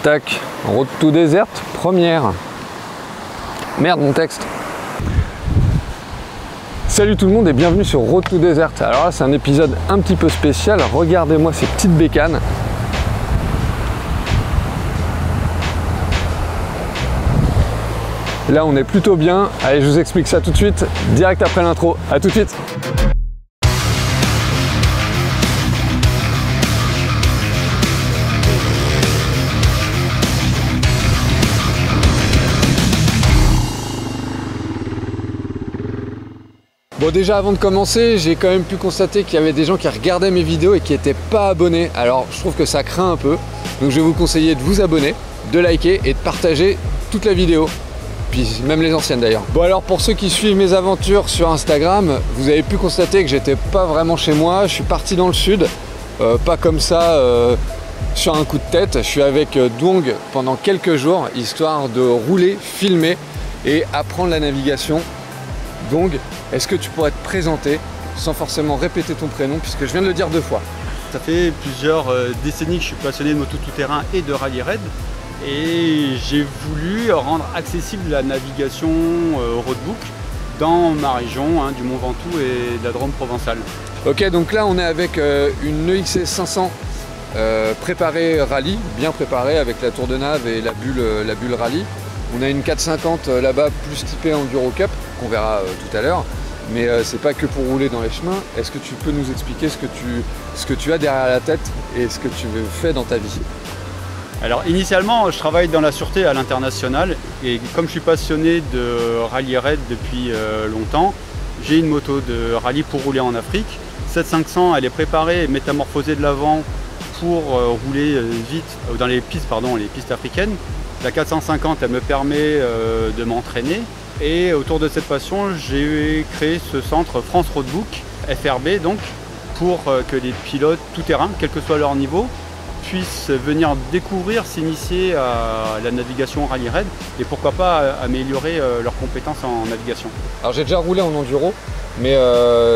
Tac, Road to Desert, première. Merde, mon texte. Salut tout le monde et bienvenue sur Road to Desert. Alors là, c'est un épisode un petit peu spécial. Regardez-moi ces petites bécanes. Là, on est plutôt bien. Allez, je vous explique ça tout de suite, direct après l'intro. À tout de suite. Bon, déjà avant de commencer, j'ai quand même pu constater qu'il y avait des gens qui regardaient mes vidéos et qui n'étaient pas abonnés. Alors je trouve que ça craint un peu. Donc je vais vous conseiller de vous abonner, de liker et de partager toute la vidéo. Puis même les anciennes d'ailleurs. Bon, alors pour ceux qui suivent mes aventures sur Instagram, vous avez pu constater que j'étais pas vraiment chez moi. Je suis parti dans le sud, pas comme ça sur un coup de tête. Je suis avec Duong pendant quelques jours, histoire de rouler, filmer et apprendre la navigation. Donc, est-ce que tu pourrais te présenter sans forcément répéter ton prénom puisque je viens de le dire 2 fois? Ça fait plusieurs décennies que je suis passionné de moto tout-terrain et de rallye raid et j'ai voulu rendre accessible la navigation roadbook dans ma région, du Mont Ventoux et de la Drôme provençale. Ok, donc là on est avec une EXC 500 préparée rallye, bien préparée avec la tour de nav et la bulle rallye. On a une 450 là-bas plus typée Enduro Cup qu'on verra tout à l'heure, mais c'est pas que pour rouler dans les chemins. Est-ce que tu peux nous expliquer ce que tu as derrière la tête et ce que tu fais dans ta vie? Alors initialement je travaille dans la sûreté à l'international et comme je suis passionné de rallye raid depuis longtemps, j'ai une moto de rallye pour rouler en Afrique. Cette 500 elle est préparée et métamorphosée de l'avant pour rouler vite dans les pistes africaines. La 450 elle me permet de m'entraîner et autour de cette passion j'ai créé ce centre France Roadbook, FRB donc, pour que les pilotes tout-terrain, quel que soit leur niveau, puissent venir découvrir, s'initier à la navigation rallye raid et pourquoi pas améliorer leurs compétences en navigation. Alors j'ai déjà roulé en enduro, mais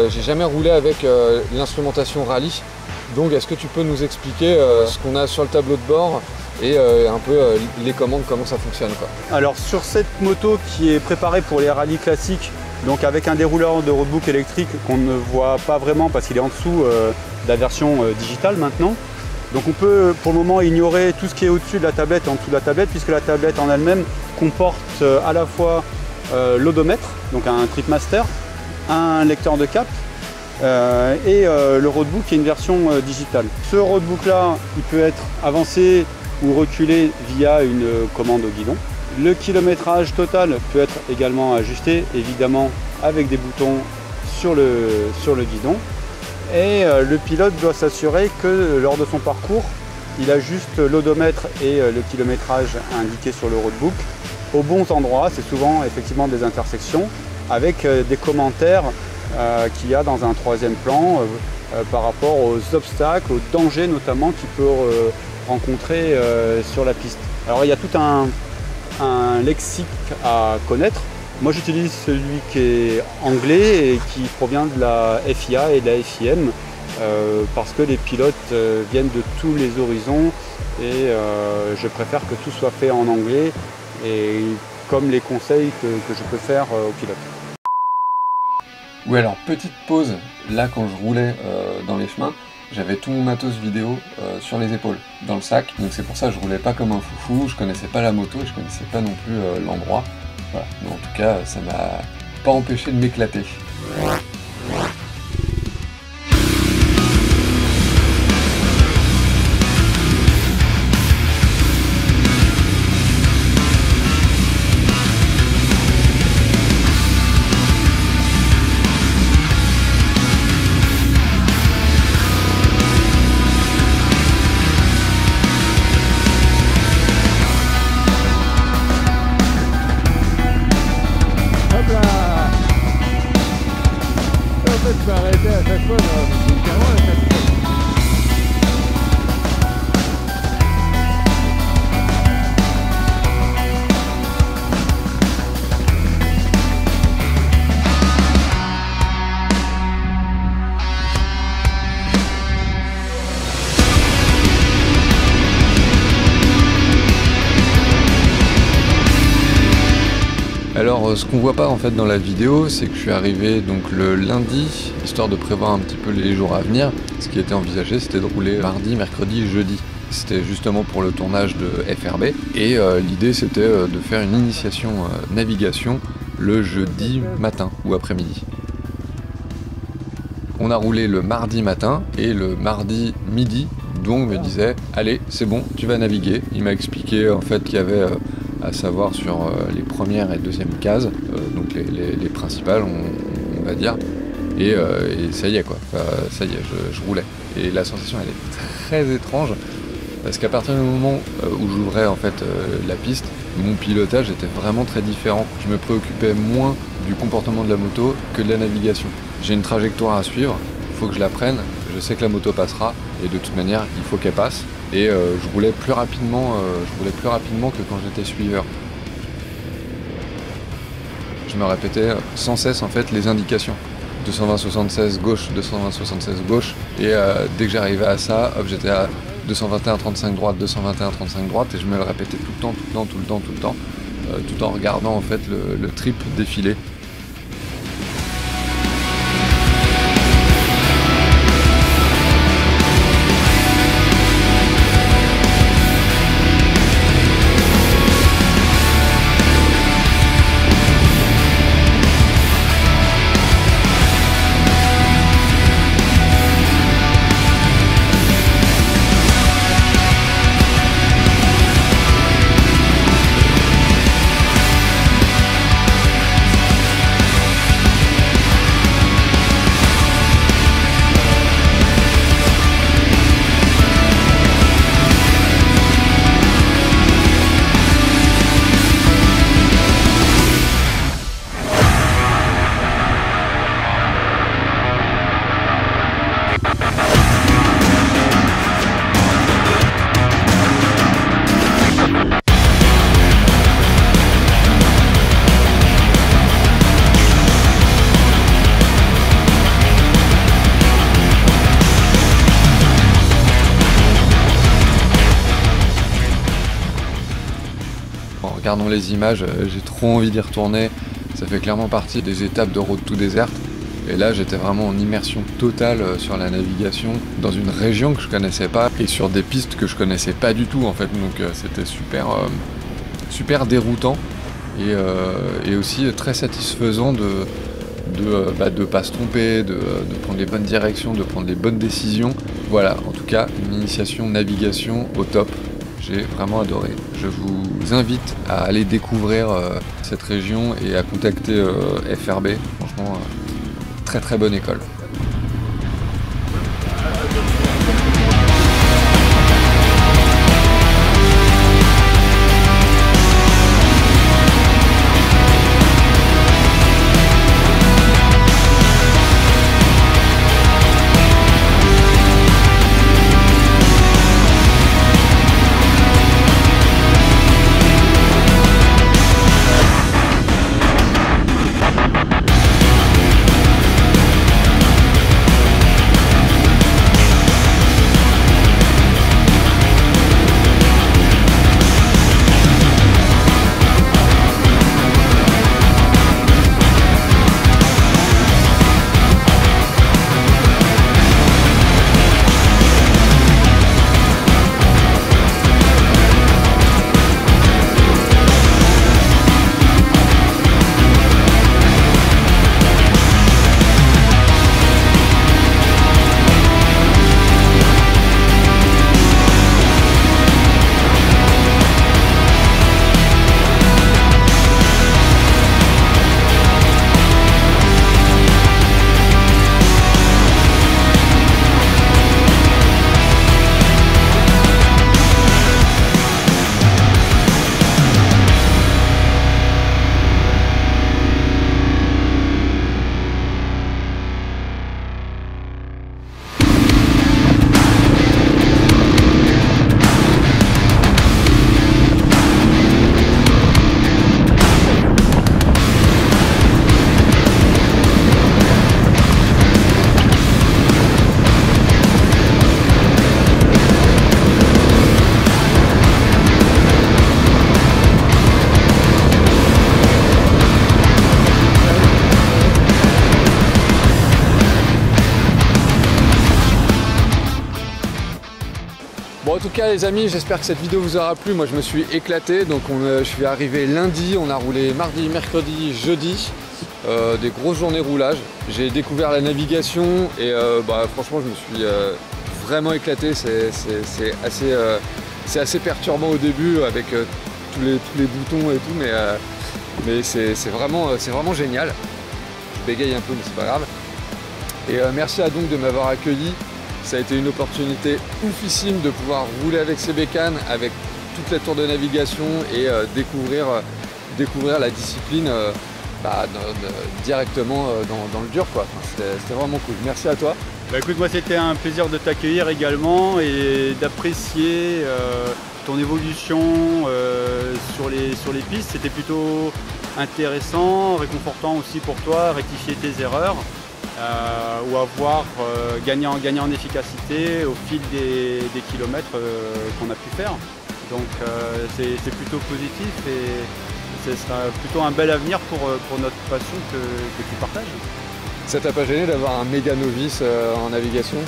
j'ai jamais roulé avec l'instrumentation rallye. Donc est-ce que tu peux nous expliquer ce qu'on a sur le tableau de bord et un peu les commandes, comment ça fonctionne quoi. Alors sur cette moto qui est préparée pour les rallyes classiques, donc avec un dérouleur de roadbook électrique qu'on ne voit pas vraiment parce qu'il est en dessous de la version digitale maintenant. Donc on peut pour le moment ignorer tout ce qui est au-dessus de la tablette et en dessous de la tablette puisque la tablette en elle-même comporte à la fois l'odomètre, donc un tripmaster, un lecteur de cap et le roadbook qui est une version digitale. Ce roadbook là il peut être avancé ou reculé via une commande au guidon. Le kilométrage total peut être également ajusté évidemment avec des boutons sur le guidon. Et le pilote doit s'assurer que lors de son parcours, il ajuste l'odomètre et le kilométrage indiqué sur le roadbook aux bons endroits. C'est souvent effectivement des intersections avec des commentaires qu'il y a dans un 3e plan par rapport aux obstacles, aux dangers notamment qu'il peut rencontrer sur la piste. Alors il y a tout un lexique à connaître. Moi j'utilise celui qui est anglais et qui provient de la FIA et de la FIM parce que les pilotes viennent de tous les horizons et je préfère que tout soit fait en anglais et comme les conseils que je peux faire aux pilotes. Oui, alors petite pause, là quand je roulais dans les chemins, j'avais tout mon matos vidéo sur les épaules, dans le sac, donc c'est pour ça que je roulais pas comme un foufou, je connaissais pas la moto et je connaissais pas non plus l'endroit. Voilà. Mais en tout cas, ça m'a pas empêché de m'éclater. ce qu'on voit pas en fait dans la vidéo, c'est que je suis arrivé donc le lundi, histoire de prévoir un petit peu les jours à venir. Ce qui était envisagé, c'était de rouler mardi, mercredi, jeudi. C'était justement pour le tournage de FRB. Et l'idée, c'était de faire une initiation navigation le jeudi matin ou après-midi. On a roulé le mardi matin et le mardi midi, Dong me disait « Allez, c'est bon, tu vas naviguer ». Il m'a expliqué en fait qu'il y avait à savoir sur les premières et deuxièmes cases, donc les principales on va dire, et ça y est quoi, enfin, ça y est, je roulais. Et la sensation elle est très étrange, parce qu'à partir du moment où j'ouvrais en fait la piste, mon pilotage était vraiment très différent. Je me préoccupais moins du comportement de la moto que de la navigation. J'ai une trajectoire à suivre, il faut que je la prenne, je sais que la moto passera, et de toute manière il faut qu'elle passe. Et je roulais plus rapidement que quand j'étais suiveur. Je me répétais sans cesse en fait les indications. 220-76 gauche, 220-76 gauche, et dès que j'arrivais à ça, hop, j'étais à 221-35 droite, 221-35 droite, et je me le répétais tout le temps, tout en regardant en fait le trip défiler. En regardant les images, j'ai trop envie d'y retourner. Ça fait clairement partie des étapes de Road to Desert. Et là, j'étais vraiment en immersion totale sur la navigation, dans une région que je connaissais pas et sur des pistes que je connaissais pas du tout en fait. Donc c'était super déroutant et aussi très satisfaisant de pas se tromper, de prendre les bonnes directions, de prendre les bonnes décisions. Voilà, en tout cas, une initiation navigation au top. J'ai vraiment adoré. Je vous invite à aller découvrir cette région et à contacter FRB. Franchement, très bonne école. Bon, en tout cas les amis, j'espère que cette vidéo vous aura plu. Moi je me suis éclaté, donc je suis arrivé lundi, on a roulé mardi, mercredi, jeudi, des grosses journées roulage. J'ai découvert la navigation et franchement je me suis vraiment éclaté. C'est assez perturbant au début avec tous les boutons et tout, mais c'est vraiment génial. Je bégaye un peu mais c'est pas grave. Et merci à donc de m'avoir accueilli. Ça a été une opportunité oufissime de pouvoir rouler avec ces bécanes, avec toutes les tours de navigation et découvrir la discipline directement dans le dur, quoi. Enfin, c'était vraiment cool. Merci à toi. Bah écoute, moi c'était un plaisir de t'accueillir également et d'apprécier ton évolution sur les pistes. C'était plutôt intéressant, réconfortant aussi pour toi, rectifier tes erreurs. Ou avoir gagné en efficacité au fil des kilomètres qu'on a pu faire. Donc c'est plutôt positif et ce sera plutôt un bel avenir pour notre passion que tu partages. Ça t'a pas gêné d'avoir un méga novice en navigation?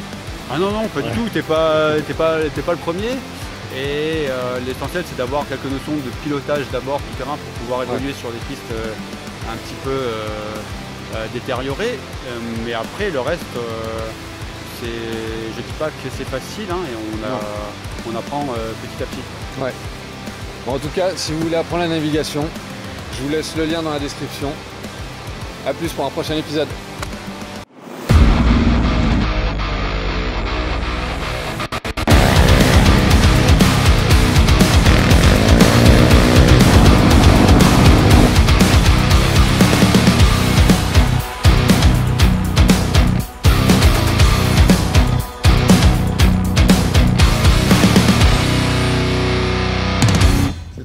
Ah non, pas du tout, t'es pas le premier. Et l'essentiel c'est d'avoir quelques notions de pilotage d'abord du terrain pour pouvoir évoluer sur des pistes un petit peu détérioré, mais après le reste, je dis pas que c'est facile hein, et on apprend petit à petit. Ouais. Bon, en tout cas, si vous voulez apprendre la navigation, je vous laisse le lien dans la description. A plus pour un prochain épisode.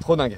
Trop dingue.